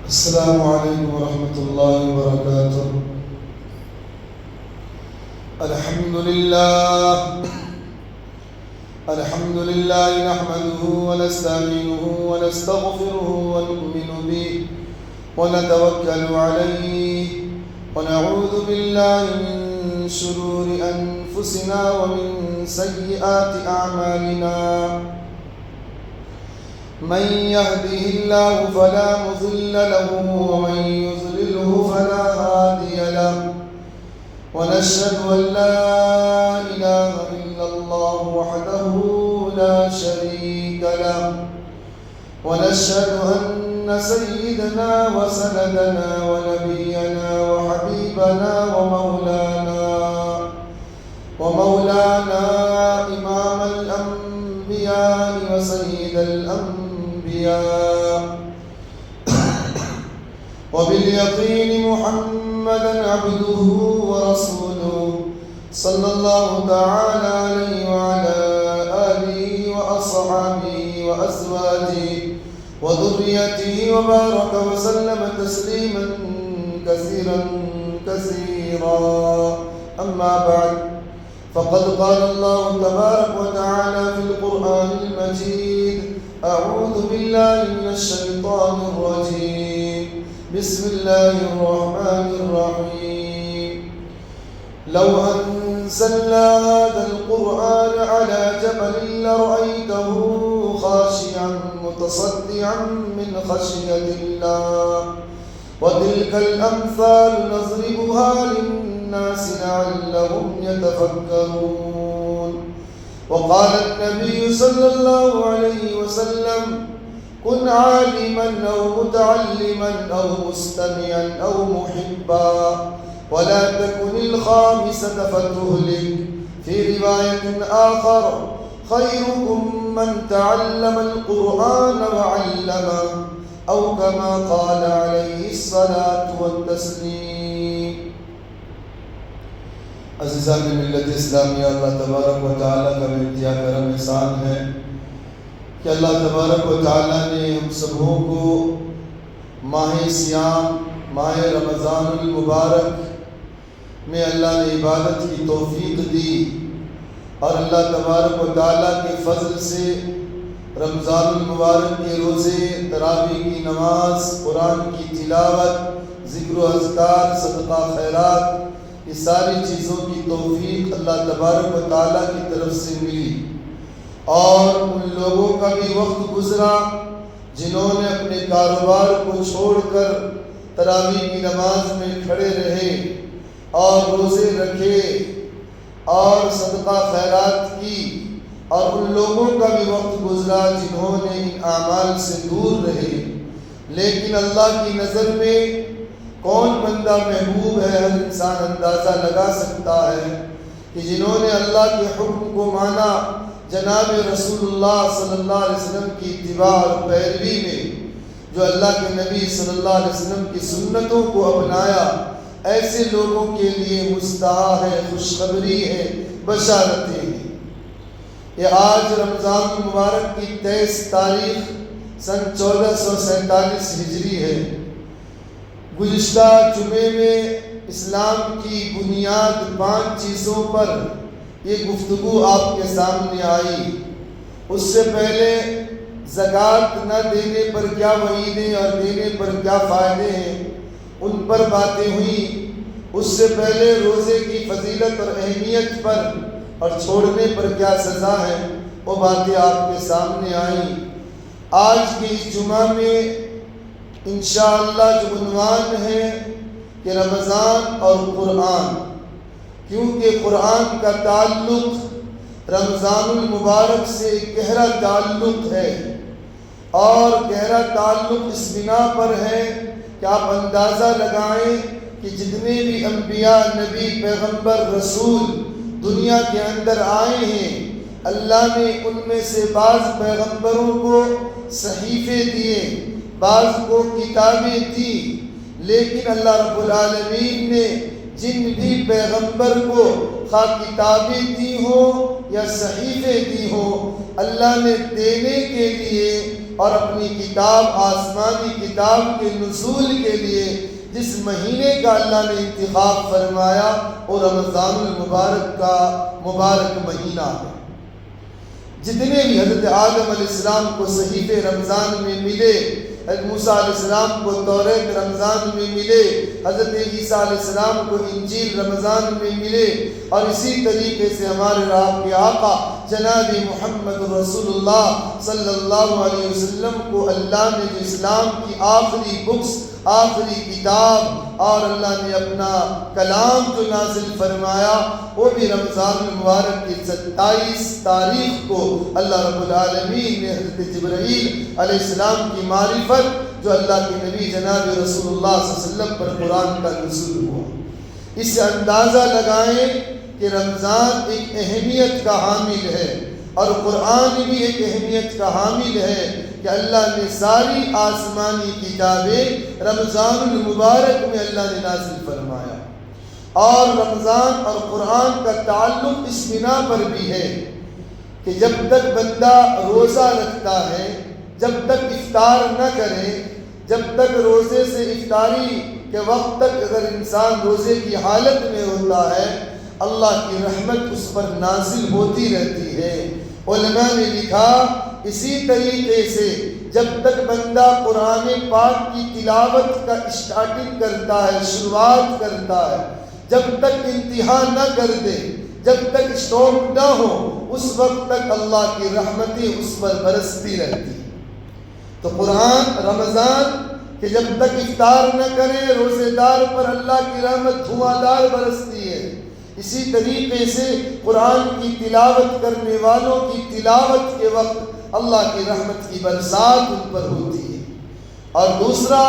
السلام علیکم ورحمۃ اللہ وبرکاتہ۔ الحمد للہ نحمده ونستعینه ونستغفره ونؤمن به ونتوکل علیہ ونعوذ باللہ من شرور انفسنا ومن سیئات اعمالنا، من يهده الله فلا مضل له ومن يضلله فلا هادي له، ونشهد أن لا إله إلا الله وحده لا شريك له، ونشهد أن سيدنا وسندنا ونبينا وحبيبنا ومولانا إمام الأنبياء وسيد الأنبياء وباليقين محمدا عبده ورسوله صلى الله تعالى عليه وعلى آله وأصحابه وأزواجه وذريته وبارك وسلم تسليما كثيرا كثيرا، أما بعد، فقد قال الله تبارك وتعالى في القرآن المجيد: أعوذ بالله من الشيطان الرجيم، بسم الله الرحمن الرحيم. لو أنزلنا هذا القرآن على جبل لرأيته خاشعا متصدعا من خشية الله، وتلك الأمثال نضربها للناس لعلهم يتفكرون. وقال النبي صلى الله عليه وسلم: كن عالما أو متعلما أو مستمعا أو محبا، ولا تكن الخامسة فتهلك. في رواية آخر: خيركم من تعلم القرآن وعلمه، أو كما قال عليه الصلاة والتسليم. عزیزان ملت اسلامیہ، اللہ تبارک و تعالیٰ کا بے کرم احسان ہے کہ اللہ تبارک و تعالیٰ نے ہم سبوں کو ماہ سیام، ماہ رمضان المبارک میں اللہ نے عبادت کی توفیق دی، اور اللہ تبارک و تعالیٰ کے فضل سے رمضان المبارک کے روزے، تراویح کی نماز، قرآن کی تلاوت، ذکر و اذکار، صدقہ خیرات، یہ ساری چیزوں کی توفیق اللہ تبارک و تعالیٰ کی طرف سے ملی، اور ان لوگوں کا بھی وقت گزرا جنہوں نے اپنے کاروبار کو چھوڑ کر تراویح کی نماز میں کھڑے رہے اور روزے رکھے اور صدقہ خیرات کی، اور ان لوگوں کا بھی وقت گزرا جنہوں نے ان اعمال سے دور رہے۔ لیکن اللہ کی نظر میں کون بندہ محبوب ہے، ہر انسان اندازہ لگا سکتا ہے کہ جنہوں نے اللہ کے حکم کو مانا، جناب رسول اللہ صلی اللہ علیہ وسلم کی اتباع اور پیروی میں، جو اللہ کے نبی صلی اللہ علیہ وسلم کی سنتوں کو اپنایا، ایسے لوگوں کے لیے مستحب ہے، خوشخبری ہے، بشارتیں ہیں۔ یہ آج رمضان المبارک کی 23 تاریخ سن 1447 ہجری ہے۔ گزشتہ جمعے میں اسلام کی بنیاد 5 چیزوں پر یہ گفتگو آپ کے سامنے آئی۔ اس سے پہلے زکوٰۃ نہ دینے پر کیا وعیدیں اور دینے پر کیا فائدے ہیں، ان پر باتیں ہوئیں۔ اس سے پہلے روزے کی فضیلت اور اہمیت پر اور چھوڑنے پر کیا سزا ہے، وہ باتیں آپ کے سامنے آئیں۔ آج کے اس جمعہ میں انشاءاللہ جو عنوان ہے کہ رمضان اور قرآن، کیونکہ قرآن کا تعلق رمضان المبارک سے گہرا تعلق ہے، اور گہرا تعلق اس بنا پر ہے کہ آپ اندازہ لگائیں کہ جتنے بھی انبیاء، نبی، پیغمبر، رسول دنیا کے اندر آئے ہیں، اللہ نے ان میں سے بعض پیغمبروں کو صحیفے دیے، بعض کو کتابیں دی، لیکن اللہ رب العالمین نے جن بھی پیغمبر کو خواہ کتابیں دی ہوں یا صحیفے دی ہوں، اللہ نے دینے کے لیے اور اپنی کتاب آسمانی کتاب کے نزول کے لیے جس مہینے کا اللہ نے انتخاب فرمایا وہ رمضان المبارک کا مبارک مہینہ ہے۔ جتنے بھی حضرت آدم علیہ السلام کو صحیفے رمضان میں ملے، حضرت موسیٰ علیہ السلام کو توریت رمضان میں ملے، حضرت عیسیٰ علیہ السلام کو انجیل رمضان میں ملے، اور اسی طریقے سے ہمارے آپ کے آقا جناب محمد رسول اللہ صلی اللہ علیہ وسلم کو اللہ نے جو اسلام کی آخری بکس، آخری کتاب اور اللہ نے اپنا کلام جو نازل فرمایا وہ بھی رمضان المبارک کی 27 تاریخ کو اللہ رب العالمین نے حضرت جبرائیل علیہ السلام کی معرفت جو اللہ کے نبی جناب رسول اللہ صلی اللہ علیہ وسلم پر قرآن کا نزول ہوا۔ اس سے اندازہ لگائیں کہ رمضان ایک اہمیت کا حامل ہے اور قرآن بھی ایک اہمیت کا حامل ہے کہ اللہ نے ساری آسمانی کتابیں رمضان المبارک میں اللہ نے نازل فرمایا، اور رمضان اور قرآن کا تعلق اس بنا پر بھی ہے کہ جب تک بندہ روزہ رکھتا ہے، جب تک افطار نہ کرے، جب تک روزے سے افطاری کے وقت تک اگر انسان روزے کی حالت میں ہوتا ہے اللہ کی رحمت اس پر نازل ہوتی رہتی ہے۔ علماء نے لکھا اسی طریقے سے جب تک بندہ قرآن پاک کی تلاوت کا اسٹارٹنگ کرتا ہے، شروعات کرتا ہے، جب تک انتہا نہ کر دے، جب تک اسٹاپ نہ ہو، اس وقت تک اللہ کی رحمتیں اس پر برستی رہتی۔ تو قرآن رمضان کہ جب تک افطار نہ کرے روزے دار پر اللہ کی رحمت دھواں دار برستی ہے، اسی طریقے سے قرآن کی تلاوت کرنے والوں کی تلاوت کے وقت اللہ کی رحمت کی برسات ان پر ہوتی ہے۔ اور دوسرا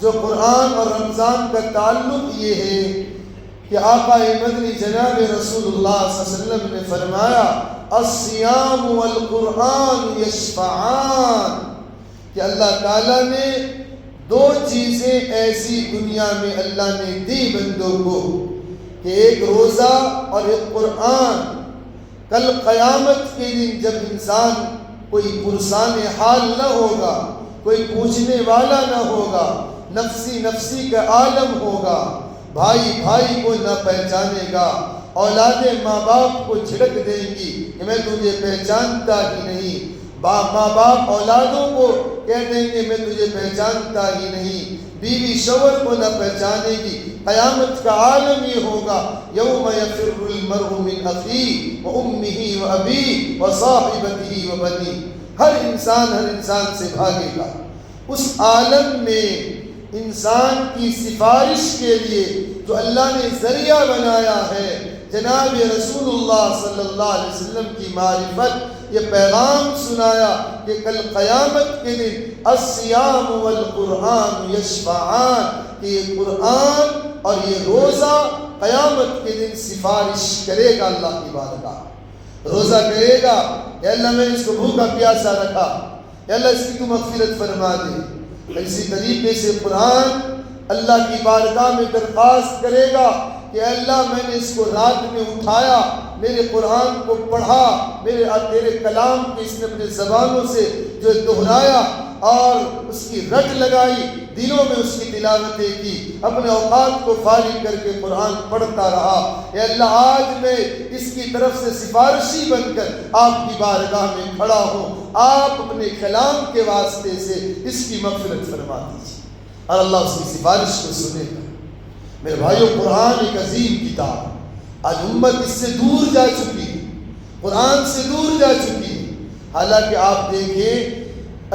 جو قرآن اور رمضان کا تعلق یہ ہے کہ آقا مدنی جناب رسول اللہ صلی اللہ علیہ وسلم نے فرمایا الصیام والقرآن یشفعان، کہ اللہ تعالیٰ نے دو چیزیں ایسی دنیا میں اللہ نے دی بندوں کو کہ ایک روزہ اور ایک قرآن۔ کل قیامت کے دن جب انسان کوئی پرسان حال نہ ہوگا، کوئی پوچھنے والا نہ ہوگا، نفسی نفسی کا عالم ہوگا، بھائی بھائی کو نہ پہچانے گا، اولادیں ماں باپ کو جھڑک دیں گی کہ میں تجھے پہچانتا ہی نہیں، ماں باپ اولادوں کو کہہ دیں گے میں تجھے پہچانتا ہی نہیں، بیوی شوہر کو نہ پہچانے گی۔ قیامت کا عالم یہ ہوگا یوم یفر المرء من اخیہ وامہ وابیہ وصاحبتہ وبنیہ، ہر انسان سے بھاگے گا۔ اس عالم میں انسان کی سفارش کے لیے جو اللہ نے ذریعہ بنایا ہے جناب رسول اللہ صلی اللہ علیہ وسلم کی معرفت، یہ پیغام سنایا کہ کل قیامت کے دن الصیام والقرآن یشفعان، کہ یہ قرآن اور یہ روزہ قیامت کے دن سفارش کرے گا اللہ کی بارگاہ۔ روزہ کہے گا یا اللہ میں اس کو بھوکا پیاسا رکھا، یا اللہ اس کی تو مغفرت فرما دے۔ اسی طریقے سے قرآن اللہ کی بارگاہ میں درخواست کرے گا کہ اللہ میں نے اس کو رات میں اٹھایا، میرے قرآن کو پڑھا، تیرے کلام کو اس نے اپنے زبانوں سے جو دہرایا اور اس کی رٹ لگائی، دلوں میں اس کی تلاوتیں کی، اپنے اوقات کو فارغ کر کے قرآن پڑھتا رہا۔ اے اللہ آج میں اس کی طرف سے سفارشی بن کر آپ کی بارگاہ میں کھڑا ہوں، آپ اپنے کلام کے واسطے سے اس کی مغفرت فرما دیجیے، اور اللہ اس کی سفارش کو سنے گا۔ میرے بھائیو، قرآن ایک عظیم کتاب، آج امت اس سے دور جا چکی ہے، قرآن سے دور جا چکی ہے۔ حالانکہ آپ دیکھیں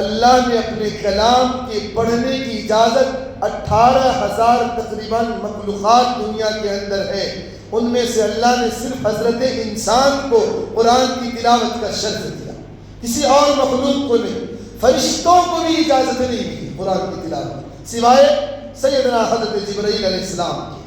اللہ نے اپنے کلام کے پڑھنے کی اجازت 18,000 تقریباً مخلوقات دنیا کے اندر ہے، ان میں سے اللہ نے صرف حضرت انسان کو قرآن کی تلاوت کا شرف دیا، کسی اور مخلوق کو نہیں، فرشتوں کو بھی اجازت نہیں دی قرآن کی تلاوت سوائے سیدنا حضرت جبرائیل علیہ السلام کی،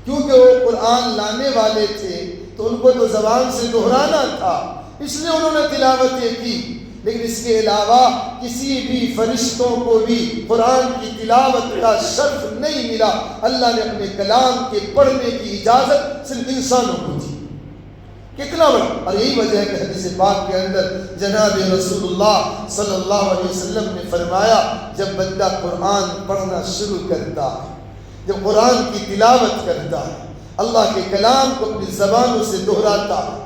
کیونکہ وہ قرآن لانے والے تھے تو ان کو تو زبان سے دہرانا تھا، اس لیے انہوں نے تلاوتیں کی، لیکن اس کے علاوہ کسی بھی فرشتوں کو بھی قرآن کی تلاوت کا شرف نہیں ملا۔ اللہ نے اپنے کلام کے پڑھنے کی اجازت صرف انسانوں کو دی۔ کتنا بڑا. اور یہی وجہ ہے کہ حدیث پاک کے اندر جناب رسول اللہ صلی اللہ علیہ وسلم نے فرمایا جب بندہ قرآن پڑھنا شروع کرتا ہے، جب قرآن کی تلاوت کرتا ہے، اللہ کے کلام کو اپنی زبانوں سے دہراتا ہے،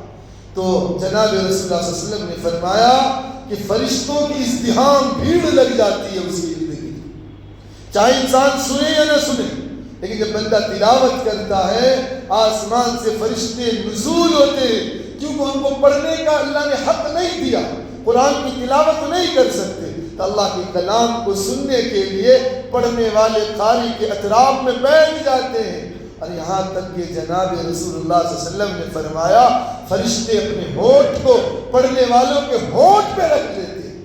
تو جناب رسول اللہ صلی اللہ علیہ وسلم نے فرمایا کہ فرشتوں کی ازدحام بھیڑ لگ جاتی ہے اس کی زندگی، چاہے انسان سنے یا نہ سنے. لیکن جب بندہ تلاوت کرتا ہے آسمان سے فرشتے نزول ہوتے ہیں، کیونکہ ان کو پڑھنے کا اللہ نے حق نہیں دیا، قرآن کی تلاوت نہیں کر سکتے، تو اللہ کے کلام کو سننے کے لیے پڑھنے والے قاری کے اطراف میں بیٹھ جاتے ہیں. اور یہاں تک کہ جناب رسول اللہ صلی اللہ علیہ وسلم نے فرمایا فرشتے اپنے ہونٹ کو پڑھنے والوں کے ہونٹ پہ رکھ لیتے ہیں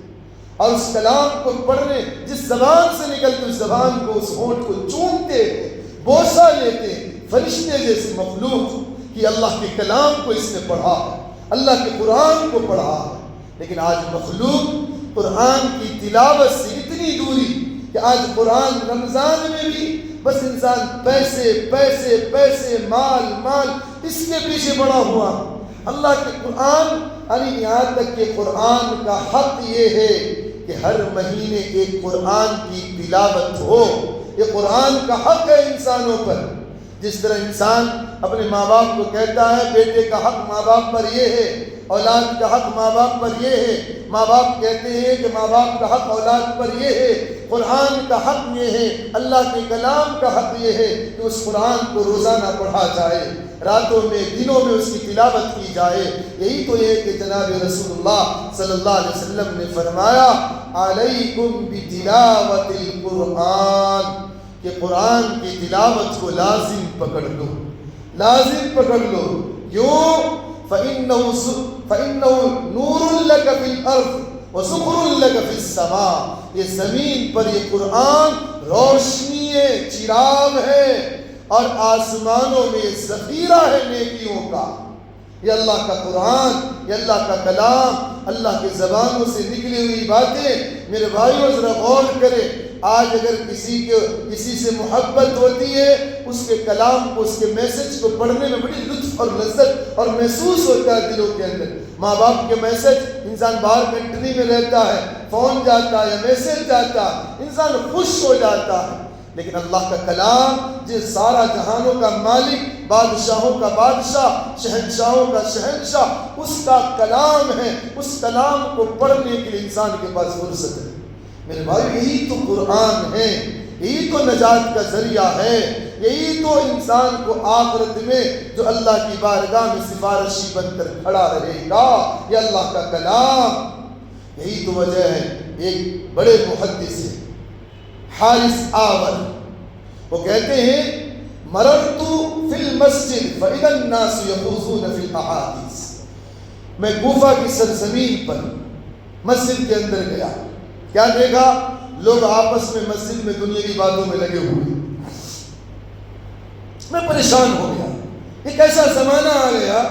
اور اس کلام کو پڑھنے جس زبان سے نکلتے اس زبان کو اس ہونٹ کو چومتے ہیں، بوسہ لیتے ہیں. فرشتے جیسے مخلوق کہ اللہ کے کلام کو اس نے پڑھا ہے، اللہ کے قرآن کو پڑھا ہے. لیکن آج مخلوق قرآن کی تلاوت سے اتنی دوری کہ آج قرآن رمضان میں بھی بس انسان پیسے پیسے پیسے مال مال اس کے پیچھے پڑا ہوا. اللہ کے قرآن یعنی یہاں تک کہ قرآن کا حق یہ ہے کہ ہر مہینے ایک قرآن کی تلاوت ہو. یہ قرآن کا حق ہے انسانوں پر. جس طرح انسان اپنے ماں باپ کو کہتا ہے بیٹے کا حق ماں باپ پر یہ ہے، اولاد کا حق ماں باپ پر یہ ہے، ماں باپ کہتے ہیں کہ ماں باپ کا حق اولاد پر یہ ہے، قرآن کا حق یہ ہے، اللہ کے کلام کا حق یہ ہے کہ اس قرآن کو روزانہ پڑھا جائے، راتوں میں دنوں میں اس کی تلاوت کی جائے. یہی تو یہ کہ جناب رسول اللہ صلی اللہ علیہ وسلم نے فرمایا علیکم بتلاوت القرآن، کہ قرآن کی تلاوت کو لازم پکڑ لو، لازم پکڑ لو. کیوں؟ فَإِنَّهُ نُورٌ لَكَ فِي الْأَرْضِ وَسُخْرٌ لَكَ فِي السَّمَاءِ. یہ زمین پر یہ قرآن روشنی ہے، چراغ ہے، اور آسمانوں میں ذخیرہ ہے نیکیوں کا. یہ اللہ کا قرآن، یہ اللہ کا کلام، اللہ کے زبانوں سے نکلی ہوئی باتیں. میرے بھائیوں ذرا غور کریں، آج اگر کسی سے محبت ہوتی ہے اس کے کلام کو، اس کے میسج کو پڑھنے میں بڑی لطف اور لذت اور محسوس ہوتا ہے دلوں کے اندر. ماں باپ کے میسج، انسان باہر کنٹری میں رہتا ہے، فون جاتا ہے یا میسج جاتا ہے، انسان خوش ہو جاتا ہے. لیکن اللہ کا کلام جس سارا جہانوں کا مالک، بادشاہوں کا بادشاہ، شہنشاہوں کا شہنشاہ، اس کا کلام ہے. اس کلام کو پڑھنے کے لیے انسان کے پاس فرصت ہے. میرے بھائی یہی تو قرآن ہے، یہی تو نجات کا ذریعہ ہے، یہی تو انسان کو آخرت میں جو اللہ کی بارگاہ میں سفارشی بن کر کھڑا رہے گا. یہ اللہ کا کلام. یہی تو وجہ ہے ایک بڑے محدث ہیں حارث آور، وہ کہتے ہیں مررت فی المسجد فاذا الناس یخوضون فی الاحادیث. میں کوفہ کی سرزمین پر مسجد کے اندر گیا، کیا دیکھا؟ لوگ آپس میں مسجد میں دنیاوی باتوں میں لگے ہوئے. میں پریشان ہو گیا. ایک ایسا زمانہ آ گیا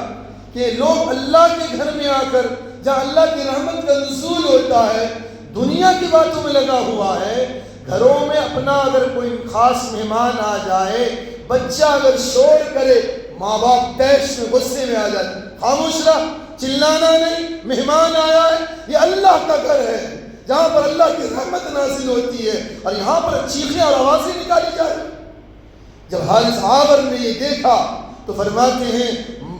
کہ لوگ اللہ کے گھر میں آ کر جہاں اللہ کی رحمت کا نزول ہوتا ہے دنیا کی باتوں میں لگا ہوا ہے. گھروں میں اپنا اگر کوئی خاص مہمان آ جائے، بچہ اگر شور کرے، ماں باپ تیش میں غصے میں آ جاتے، خاموش رہ، چلانا نہیں، مہمان آیا ہے. یہ اللہ کا گھر ہے جہاں پر اللہ کی رحمت نازل ہوتی ہے، اور یہاں پر چیخیں اور آوازیں نکالی جا رہی. جب حارث آور نے یہ دیکھا تو فرماتے ہیں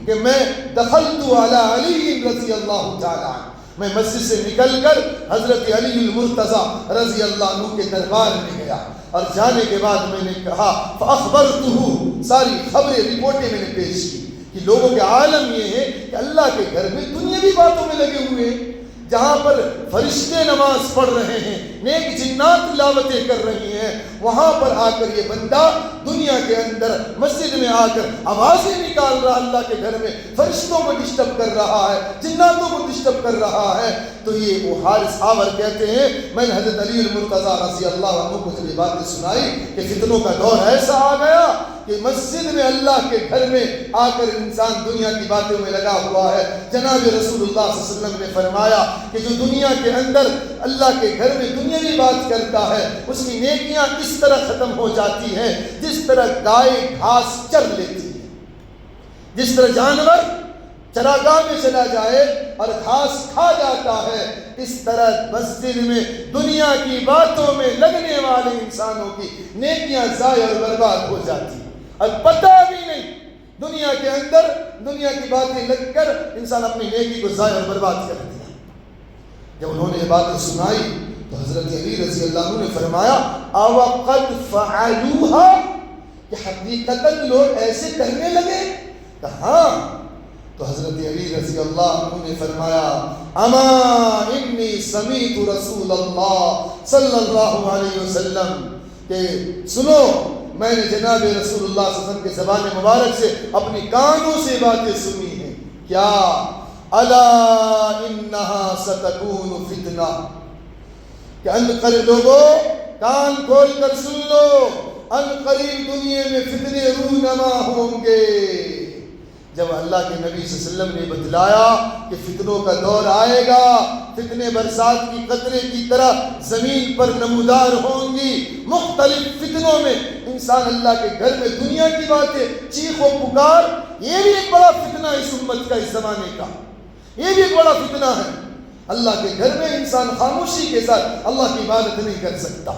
کہ میں دخلت علی علی رضی اللہ تعالی عنہ، میں مسجد سے نکل کر حضرت علی المرتضیٰ رضی اللہ عنہ کے دربار میں گیا، اور جانے کے بعد میں نے کہا فاخبرتہ، ساری خبریں رپورٹیں میں نے پیش کی کہ لوگوں کے عالم یہ ہے کہ اللہ کے گھر میں دنیاوی باتوں میں لگے ہوئے ہیں، جہاں پر فرشتے نماز پڑھ رہے ہیں، نیک جنات تلاوتیں کر رہی ہیں، وہاں پر آ کر یہ بندہ دنیا کے اندر مسجد میں آ کر آوازیں نکال رہا، اللہ کے گھر میں فرشتوں کو ڈسٹرب کر رہا ہے، جناتوں کو ڈسٹرب کر رہا ہے. تو یہ وہ حارث آور کہتے ہیں میں نے حضرت علی المرتضیٰ رضی اللہ عنہ کو جب یہ باتیں سنائی کہ فتنوں کا دور ایسا آ گیا کہ مسجد میں اللہ کے گھر میں آ کر انسان دنیا کی باتوں میں لگا ہوا ہے. جناب رسول اللہ صلی اللہ علیہ وسلم نے فرمایا کہ جو دنیا کے اندر اللہ کے گھر میں دنیاوی بات کرتا ہے اس کی نیکیاں اس طرح ختم ہو جاتی ہیں جس طرح گائے گھاس چر لیتی ہے، جس طرح جانور چراگاہ میں چلا جائے اور گھاس کھا جاتا ہے، اس طرح مسجد میں دنیا کی باتوں میں لگنے والے انسانوں کی نیکیاں ضائع اور برباد ہو جاتی اور پتہ بھی نہیں، دنیا کے اندر دنیا کی باتیں لگ کر انسان اپنی نیکی کو ضائع اور برباد کر دیا۔ جب انہوں نے یہ باتیں سنائی تو حضرت علی رضی اللہ عنہ نے فرمایا اوقد فعلوها، کہ حقیقتاً لوگ ایسے کرنے لگے؟ کہاں؟ تو حضرت علی رضی اللہ عنہ نے فرمایا اما انی سمیت رسول اللہ صلی اللہ علیہ وسلم، کہ سنو میں نے جناب رسول اللہ صلی اللہ علیہ وسلم کے زبان مبارک سے اپنی کانوں سے باتیں سنی ہیں۔ کیا؟ الا انہا ستکون فتنہ، کہ ان قریب لوگوں کان کھول کر سن لو، ان قریب دنیا میں فتنے رونما ہوں گے۔ جب اللہ کے نبی صلی اللہ علیہ وسلم نے بتلایا کہ فتنوں کا دور آئے گا، فتنے برسات کی قطرے کی طرح زمین پر نمودار ہوں گی، مختلف فتنوں میں انسان اللہ کے گھر میں دنیا کی باتیں چیخ و پکار، یہ بھی ایک بڑا فتنہ ہے اس امت کا، اس زمانے کا، یہ بھی ایک بڑا فتنہ ہے۔ اللہ کے گھر میں انسان خاموشی کے ساتھ اللہ کی عبادت نہیں کر سکتا،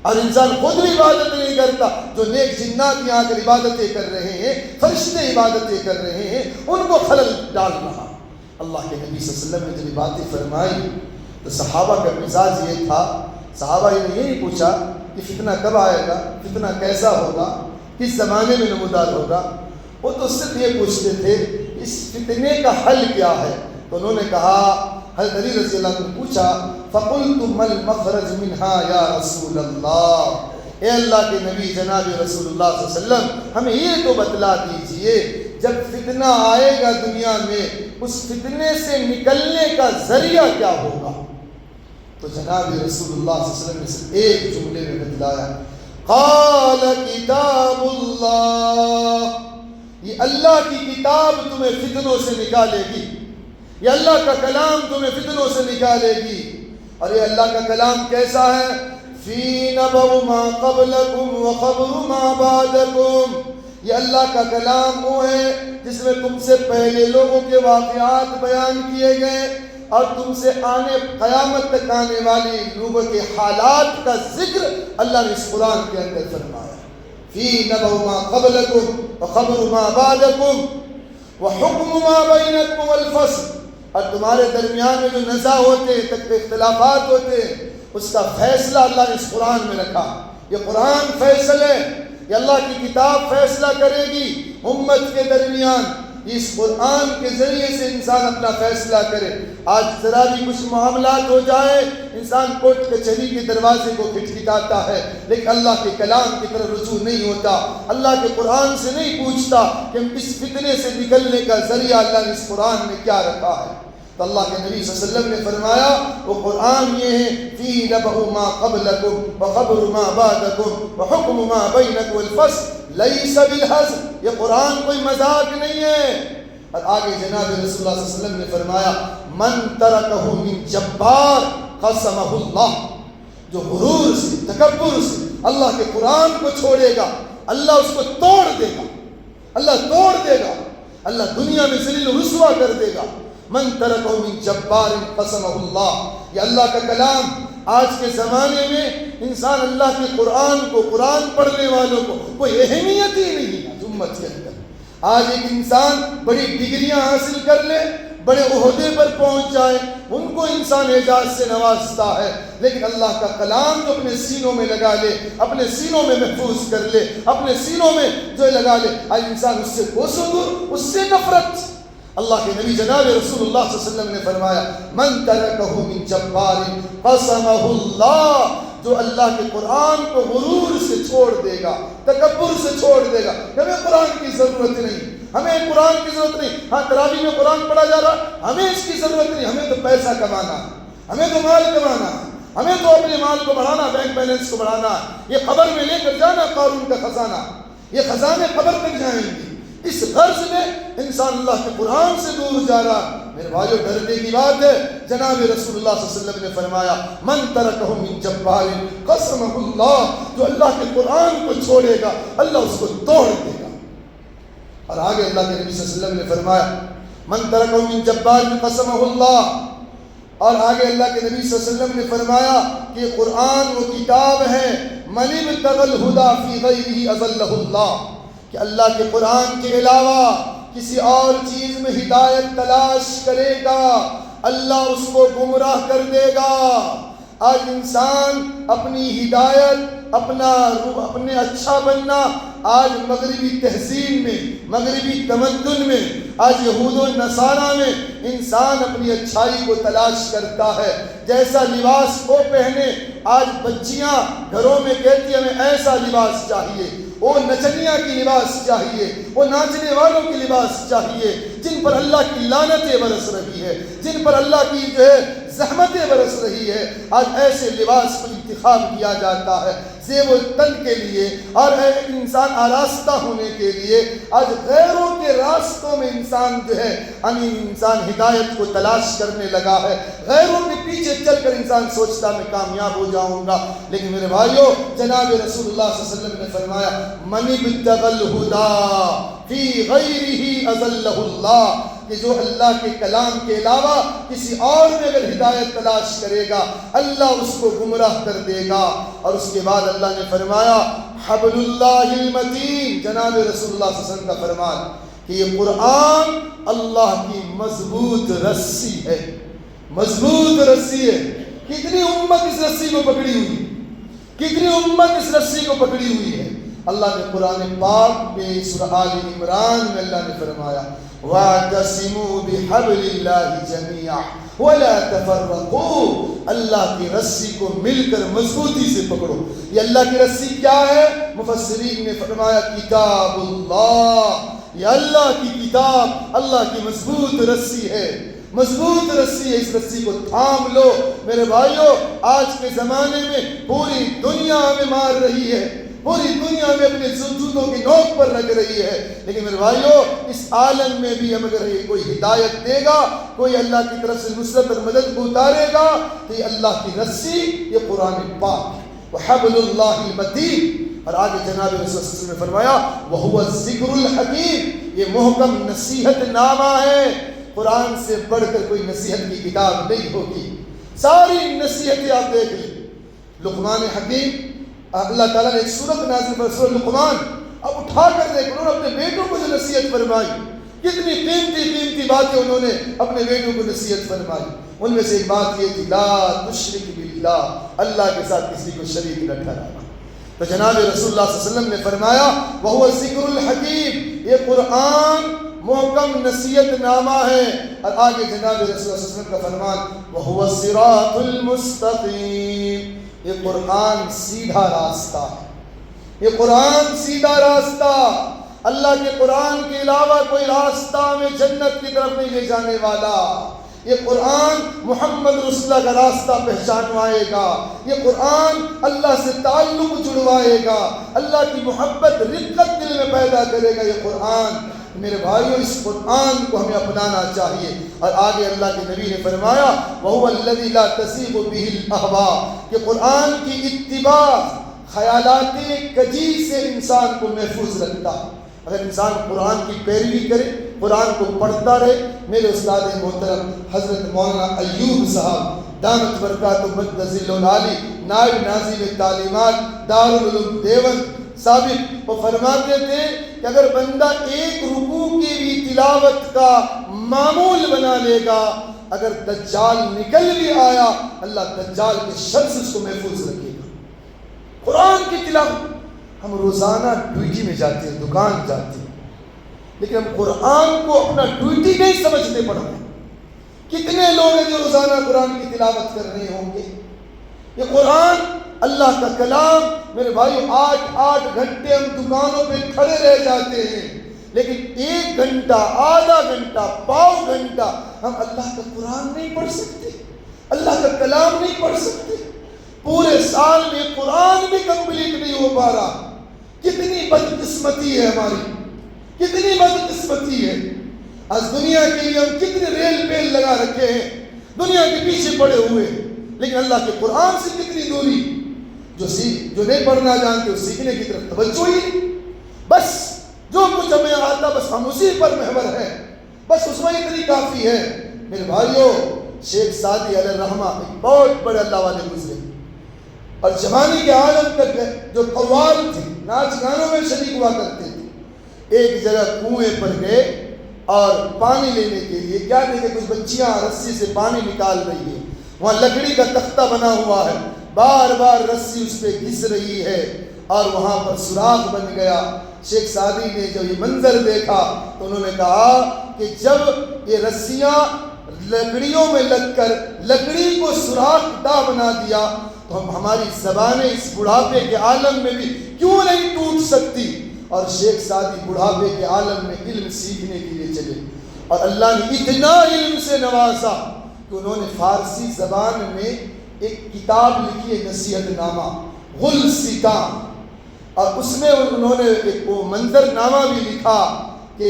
اور انسان خود بھی عبادت نہیں کرتا، جو نیک جنات یہاں کر عبادتیں کر رہے ہیں، فرشتے عبادتیں کر رہے ہیں، ان کو خلل ڈال رہا۔ اللہ کے نبی صلی اللہ علیہ وسلم نے جب باتیں فرمائی تو صحابہ کا مزاج یہ تھا، صحابہ نے یہ نہیں پوچھا کہ فتنہ کب آئے گا، فتنہ کیسا ہوگا، کس زمانے میں نمودار ہوگا، وہ تو صرف یہ پوچھتے تھے اس فتنے کا حل کیا ہے۔ تو انہوں نے کہا، حضرت علی رضی اللہ عنہ نے پوچھا فَقُلْتُ مَا الْمَخْرَجُ مِنْهَا یا رسول اللہ، اے اللہ کے نبی جناب رسول اللہ صلی اللہ علیہ وسلم ہمیں یہ تو بتلا دیجئے جب فتنہ آئے گا دنیا میں اس فتنے سے نکلنے کا ذریعہ کیا ہوگا؟ تو جناب رسول اللہ صلی اللہ علیہ وسلم نے صرف ایک جملے میں بتلایا، قال کتاب اللہ، یہ اللہ کی کتاب تمہیں فتنوں سے نکالے گی، یہ اللہ کا کلام تمہیں فتنوں سے نکالے گی۔ اور یہ اللہ کا کلام کیسا ہے؟ فی نبأ ما قبلکم وخبر ما بعدکم، یہ اللہ کا کلام وہ ہے جس میں تم سے پہلے لوگوں کے واقعات بیان کیے گئے اور تم سے قیامت تک آنے والی لوگوں کے حالات کا ذکر اللہ نے اس قرآن کے اندر فرمایا۔ فی نبأ ما قبلکم وخبر ما بعدکم وحکم ما بینکم والفصل، اور تمہارے درمیان میں جو نزاع ہوتے ہیں، اختلافات ہوتے ہیں، اس کا فیصلہ اللہ نے اس قرآن میں رکھا۔ یہ قرآن فیصلے، یہ اللہ کی کتاب فیصلہ کرے گی امت کے درمیان، اس قرآن کے ذریعے سے انسان اپنا فیصلہ کرے۔ آج ذرا بھی کچھ معاملات ہو جائے انسان کورٹ کچہری کے دروازے کو کھٹکھٹاتا ہے، لیکن اللہ کے کلام کی طرف رجوع نہیں ہوتا، اللہ کے قرآن سے نہیں پوچھتا کہ ہم اس فتنے سے نکلنے کا ذریعہ اللہ نے اس قرآن میں کیا رکھا ہے۔ تو اللہ کے نبی صلی اللہ علیہ وسلم نے فرمایا وہ قرآن یہ ہے، فی نبأ ما قبلکم وخبر ما بعدکم وحکم ما بینکم والفصل لیس بالہزل، یہ قرآن کوئی مذاق نہیں ہے۔ اور آگے جناب رسول اللہ صلی اللہ علیہ وسلم نے فرمایا من ترکہ من جبار قسمہ اللہ، جو غرور سے تکبر سے اللہ کے قرآن کو چھوڑے گا اللہ اس کو توڑ دے گا، اللہ توڑ دے گا، اللہ دنیا میں ذلیل و رسوا کر دے گا۔ من ترکہ من جبار قسمہ اللہ، یہ اللہ کا کلام آج کے زمانے میں انسان اللہ کے قرآن کو، قرآن پڑھنے والوں کو کوئی اہمیت ہی نہیں ہے امت کے اندر۔ آج ایک انسان بڑی ڈگریاں حاصل کر لے، بڑے عہدے پر پہنچ جائے، ان کو انسان اعزاز سے نوازتا ہے، لیکن اللہ کا کلام جو اپنے سینوں میں لگا لے، اپنے سینوں میں محفوظ کر لے، اپنے سینوں میں جو لگا لے، آج انسان اس سے کوسوں دور، اس سے نفرت۔ اللہ کے نبی جناب رسول اللہ صلی اللہ علیہ وسلم نے فرمایا من ترکہ من جبار قسمہ اللہ، جو اللہ کے قرآن کو غرور سے چھوڑ دے گا، تکبر سے چھوڑ دے گا، ہمیں قرآن کی ضرورت نہیں، ہمیں قرآن کی ضرورت نہیں، ہاں تراویح میں قرآن پڑھا جا رہا، ہمیں اس کی ضرورت نہیں، ہمیں تو پیسہ کمانا ہے، ہمیں تو مال کمانا ہے، ہمیں تو اپنے مال کو بڑھانا، بینک بیلنس کو بڑھانا ہے، یہ قبر میں لے کر جانا قارون کا خزانہ، یہ خزانے قبر تک جائیں گے۔ اس غرض میں انسان اللہ کے قرآن سے دور جا رہا۔ میرے بھائیو ڈرنے کی بات ہے، جناب رسول اللہ صلی اللہ علیہ وسلم نے فرمایا من ترکہ من جبار قسمہ اللہ، جو اللہ کے قرآن کو چھوڑے گا اللہ اس کو توڑ دے گا۔ اور آگے اللہ کے نبی صلی اللہ علیہ وسلم نے فرمایا من ترکہ من جبار قسمہ اللہ. اور آگے اللہ کے نبی صلی اللہ علیہ وسلم نے فرمایا کہ قرآن وہ کتاب ہے من ابتغى الہدی فی غیرہ اضلہ اللہ، کہ اللہ کے قرآن کے علاوہ کسی اور چیز میں ہدایت تلاش کرے گا اللہ اس کو گمراہ کر دے گا. آج انسان اپنی ہدایت، اپنے اچھا بننا آج مغربی تہذیب میں، مغربی تمدن میں، آج یہود و نصارہ میں انسان اپنی اچھائی کو تلاش کرتا ہے. جیسا لباس وہ پہنے، آج بچیاں گھروں میں کہتی ہیں ہمیں ایسا لباس چاہیے، وہ نچنیاں کی لباس چاہیے، وہ ناچنے والوں کی لباس چاہیے، جن پر اللہ کی لعنتیں برس رہی ہے، جن پر اللہ کی زحمتیں برس رہی ہے. آج ایسے لباس کو انتخاب کیا جاتا ہے زیب و تن کے لیے اور ایک انسان آراستہ ہونے کے لیے. آج غیروں کے راستوں میں انسان انسان ہدایت کو تلاش کرنے لگا ہے. غیروں کے پیچھے چل کر انسان سوچتا میں کامیاب ہو جاؤں گا. لیکن میرے بھائیو، جناب رسول اللہ صلی اللہ علیہ وسلم نے فرمایا من ابتغى الہدی فی غیرہ اضلہ اللہ، کہ جو اللہ کے کلام کے علاوہ کسی اور میں اگر ہدایت تلاش کرے گا اللہ اس کو گمراہ کر دے گا. اور اس کے بعد اللہ نے فرمایا حبل اللہ المتین، جناب رسول اللہ صلی اللہ علیہ وسلم کا فرمان کہ یہ قرآن اللہ کی مضبوط رسی ہے، مضبوط رسی ہے. کتنی امت اس رسی کو پکڑی ہوئی، کتنی امت اس رسی کو پکڑی ہوئی ہے. اللہ نے قرآن پاک میں سورہ آل عمران میں اللہ نے فرمایا وَاعْتَصِمُوا بِحَبْلِ اللَّهِ جَمِيعًا وَلَا تَفَرَّقُوا، اللہ کی رسی کو مل کر مضبوطی سے پکڑو. یہ اللہ کی رسی کیا ہے؟ مفسرین نے فرمایا کتاب اللہ، یہ اللہ کی کتاب، اللہ کی مضبوط رسی ہے، مضبوط رسی ہے. اس رسی کو تھام لو. میرے بھائیو، آج کے زمانے میں پوری دنیا ہمیں مار رہی ہے، پوری دنیا میں اپنے جوتوں کی نوک پر رکھ رہی ہے. لیکن میرے بھائیو، اس عالم میں بھی ہم اگر کوئی ہدایت دے گا، کوئی اللہ کی طرف سے نصرت اور مدد کو اتارے گا تو یہ اللہ کی رسی، یہ قرآن پاک وحبل اللہ المتین. اور آگے جناب رسول اللہ صلی اللہ علیہ وسلم نے فرمایا وَهُوَ الذِّكْرُ الْحَكِيمُ، یہ محکم نصیحت نامہ ہے. قرآن سے بڑھ کر کوئی نصیحت کی کتاب نہیں ہوگی. ساری نصیحتیں آپ دیکھ لیں. لقمان حکیم، اللہ تعالیٰ نے ایک سورت نازل پر، سورۃ لقمان. اب اٹھا کر دیکھ، انہوں نے اپنے بیٹوں کو جو نصیحت فرمائی، کتنی قیمتی باتیں انہوں نے اپنے بیٹوں کو نصیحت فرمائی. ان میں سے ایک بات یہ تھی لا تشرک باللہ، اللہ کے ساتھ کسی کو شریک نہ ٹھہرانا. تو جناب رسول اللہ صلی اللہ علیہ وسلم نے فرمایا وَهُوَ الذِّكْرُ الْحَكِيمُ، یہ قرآن محکم نصیحت نامہ ہے. اور آگے جناب رسول اللہ صلی اللہ علیہ وسلم کا فرمان وَهُوَ الصِّرَاطُ الْمُسْتَقِيمُ، یہ قرآن سیدھا راستہ ہے، یہ قرآن سیدھا راستہ. اللہ کے قرآن کے علاوہ کوئی راستہ ہمیں جنت کی طرف نہیں لے جانے والا. یہ قرآن محمد رسول اللہ کا راستہ پہچانوائے گا. یہ قرآن اللہ سے تعلق جڑوائے گا، اللہ کی محبت رقت دل میں پیدا کرے گا. یہ قرآن میرے بھائیوں، اس قرآن کو ہمیں اپنانا چاہیے. اور آگے اللہ کے نبی نے فرمایا وَهُوَ الَّذِي لَا تَزِيغُ بِهِ الْأَهْوَاءُ، کہ قرآن کی اتباع خیالات کجی سے انسان کو محفوظ رکھتا ہے. اگر انسان قرآن کی پیروی کرے، قرآن کو پڑھتا رہے. میرے استاد محترم حضرت مولانا ایوب صاحب دامت برکاتہ ذل العالی، نائب ناظم تعلیمات دارالعلوم دیوبند سابق، وہ فرماتے تھے کہ اگر بندہ ایک رکوع کی بھی تلاوت کا معمول بنا لے گا، اگر دجال نکل بھی آیا اللہ دجال کے شر سے اس کو محفوظ رکھے گا. قرآن کی تلاوت، ہم روزانہ ڈیوٹی میں جاتے ہیں، دکان جاتے ہیں، لیکن ہم قرآن کو اپنا ڈیوٹی نہیں سمجھتے پڑھتے. کتنے لوگ ہیں جو روزانہ قرآن کی تلاوت کر رہے ہوں گے؟ یہ قرآن اللہ کا کلام. میرے بھائی 8 گھنٹے ہم دکانوں پہ کھڑے رہ جاتے ہیں، لیکن 1 گھنٹہ، آدھا گھنٹہ، پاؤ گھنٹہ ہم اللہ کا قرآن نہیں پڑھ سکتے، اللہ کا کلام نہیں پڑھ سکتے. پورے سال میں قرآن بھی کمپلیٹ نہیں ہو پا رہا. کتنی بدقسمتی ہے ہماری، کتنی بدقسمتی ہے. آج دنیا کے لیے ہم کتنے ریل پیل لگا رکھے ہیں، دنیا کے پیچھے پڑے ہوئے ہیں، لیکن اللہ کے قرآن سے کتنی دوری. جو نہیں پڑھنا جانتے اس سیکھنے کی طرف توجہ ہی نہیں. بس جو کچھ ہمیں آتا بس ہم اسی پر محور ہیں. بس اس میں اتنی کافی ہے۔ میرے بھائیوں، شیخ سعدی علیہ الرحمہ ایک بہت بڑے اللہ والے گزرے، اور جوانی کے عالم تک جو قوال تھے، ناچ گانوں میں شریک ہوا کرتے تھے، ایک جگہ کنویں پر گئے اور پانی لینے کے لیے کیا دیکھے کچھ بچیاں رسی سے پانی نکال رہی ہے، وہاں لکڑی کا تختہ بنا ہوا ہے، بار بار رسی اس پہ گھس رہی ہے اور وہاں پر سوراخ بن گیا۔ شیخ سعدی نے جب یہ منظر دیکھا تو انہوں نے کہا کہ جب یہ رسیاں لکڑیوں میں لگ کر لکڑی کو سوراخ دہ بنا دیا تو ہماری زبانیں اس بڑھاپے کے عالم میں بھی کیوں نہیں ٹوٹ سکتی؟ اور شیخ سعدی بڑھاپے کے عالم میں علم سیکھنے کے لیے چلے، اور اللہ نے اتنا علم سے نوازا کہ انہوں نے فارسی زبان میں ایک کتاب لکھی ہے، نصیحت نامہ غل سیتاں، اور اس میں انہوں نے ایک وہ منظر نامہ بھی لکھا کہ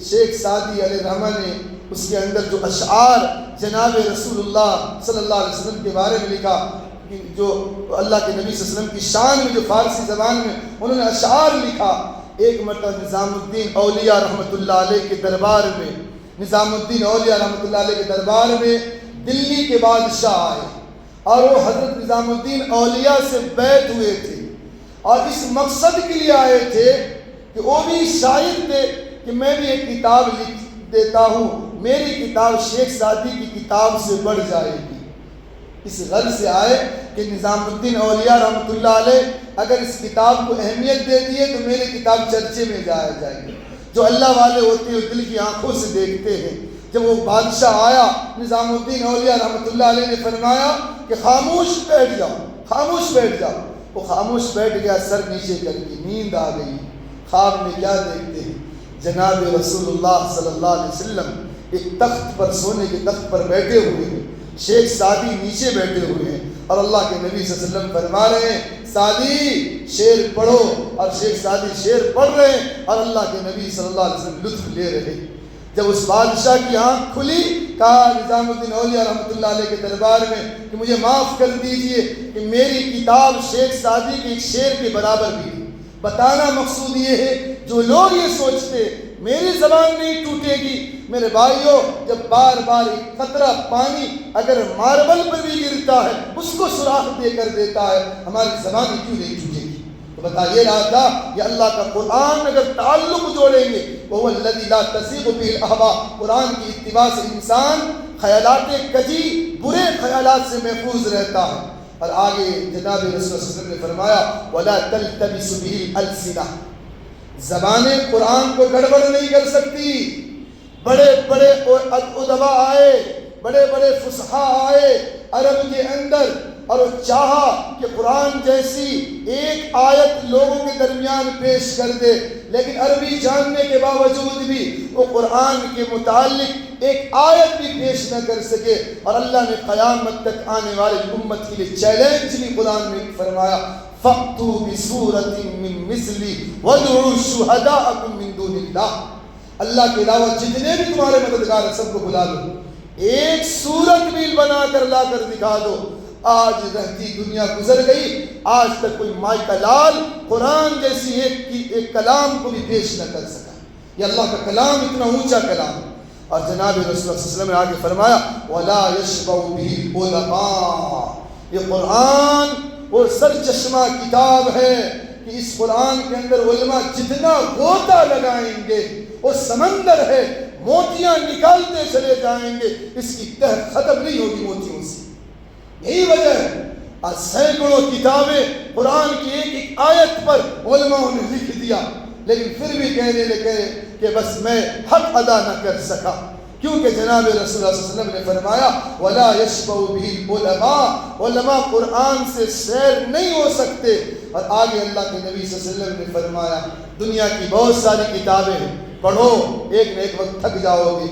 شیخ سعدی علیہ الرحمہ نے اس کے اندر جو اشعار جناب رسول اللہ صلی اللہ علیہ وسلم کے بارے میں لکھا، کہ جو اللہ کے نبی صلی اللہ علیہ وسلم کی شان میں جو فارسی زبان میں انہوں نے اشعار لکھا۔ ایک مرتبہ نظام الدین اولیاء رحمۃ اللہ علیہ کے دربار میں، نظام الدین اولیاء رحمۃ اللہ علیہ کے دربار میں دلی کے بادشاہ آئے، اور وہ حضرت نظام الدین اولیاء سے بیعت ہوئے تھے، اور اس مقصد کے لیے آئے تھے کہ وہ بھی شاعر تھے کہ میں بھی ایک کتاب لکھ دیتا ہوں، میری کتاب شیخ سعدی کی کتاب سے بڑھ جائے گی۔ اس غرض سے آئے کہ نظام الدین اولیاء رحمۃ اللہ علیہ اگر اس کتاب کو اہمیت دے دیے تو میری کتاب چرچے میں جائے گی۔ جو اللہ والے ہوتے ہیں دل کی آنکھوں سے دیکھتے ہیں۔ جب وہ بادشاہ آیا، نظام الدین اولیاء رحمۃ اللہ علیہ نے فرمایا کہ خاموش بیٹھ جاؤ، خاموش بیٹھ جاؤ۔ وہ خاموش بیٹھ گیا، سر نیچے کر کے، نیند آ گئی۔ خواب میں کیا دیکھتے ہیں؟ جناب رسول اللہ صلی اللہ علیہ وسلم ایک تخت پر، سونے کے تخت پر بیٹھے ہوئے ہیں، شیخ سعدی نیچے بیٹھے ہوئے ہیں، اور اللہ کے نبی صلی اللہ علیہ وسلم فرما رہے ہیں سعدی شعر پڑھو، اور شیخ سعدی شعر پڑھ رہے ہیں اور اللہ کے نبی صلی اللہ علیہ وسلم لطف لے رہے ہیں۔ جب اس بادشاہ کی آنکھ کھلی، کہا نظام الدین اولیاء رحمۃ اللہ علیہ کے دربار میں کہ مجھے معاف کر دیجئے کہ میری کتاب شیخ سعدی کے ایک شعر کے برابر بھی ہے۔ بتانا مقصود یہ ہے جو لوگ یہ سوچتے میری زبان نہیں ٹوٹے گی، میرے بھائیوں جب بار بار ایک قطرہ پانی اگر ماربل پر بھی گرتا ہے اس کو سوراخ دے کر دیتا ہے، ہماری زبان کیوں نہیں ٹوٹے گی؟ تو بتائیے رہا تھا یہ اللہ کا قرآن اگر تعلق جوڑیں گے، وہ الذی لا تزیغ بہ الاہواء، قرآن کی اتباع سے انسان خیالات کجی، برے خیالات سے محفوظ رہتا ہے۔ اور آگے جناب رسول اللہ صلی اللہ علیہ وسلم نے فرمایا وَلَا تَلْتَبِسُ بِهِ الْأَلْسِنَةُ، زبانیں قرآن کو گڑبڑ نہیں کر سکتی۔ بڑے بڑے ادبا آئے، بڑے بڑے فصحاء آئے عرب کے اندر، اور وہ چاہا کہ قرآن جیسی ایک آیت لوگوں کے درمیان پیش کر دے، لیکن عربی جاننے کے باوجود بھی وہ قرآن کے متعلق ایک آیت بھی پیش نہ کر سکے، اور اللہ نے قیامت تک آنے والے امت کے لیے چیلنج بھی قرآن میں فرمایا فَأْتُوا بِسُورَةٍ مِّن مِّثْلِهِ وَادْعُوا شُهَدَاءَكُم مِّن دُونِ اللَّهِ، اللہ کے علاوہ جتنے بھی تمہارے مددگار ہیں سب کو بلا دو، ایک صورت بھی بنا کر لا کر دکھا دو۔ آج رہتی دنیا گزر گئی، آج تک کوئی مائکا لال قرآن جیسی ایک کلام کو بھی پیش نہ کر سکا۔ یہ اللہ کا کلام اتنا اونچا کلام ہے۔ اور جناب رسول اللہ صلی اللہ علیہ وسلم نے آگے فرمایا وَلَا يَشْبَعُ بِهِ الْعُلَمَاءُ، یہ قرآن وہ سرچشمہ کتاب ہے کہ اس قرآن کے اندر علماء جتنا غوطہ لگائیں گے وہ سمندر ہے، موتیاں نکالتے چلے جائیں گے، اس کی تہ ختم نہیں ہوگی موتیوں سے۔ یہی وجہ ہے آج سینکڑوں کتابیں قرآن کی ایک ایک آیت پر علماء نے لکھ دیا، لیکن پھر بھی کہنے لگے کہ بس میں حق ادا نہ کر سکا، کیونکہ جناب رسول اللہ صلی اللہ علیہ وسلم نے فرمایا وَلَا يَشْبَعُ بِهِ الْعُلَمَاءُ، علماء قرآن سے سیر نہیں ہو سکتے۔ اور آگے اللہ کے نبی صلی اللہ علیہ وسلم نے فرمایا دنیا کی بہت ساری کتابیں ہیں، پڑھو، ایک نہ ایک وقت تھک جاؤ گے،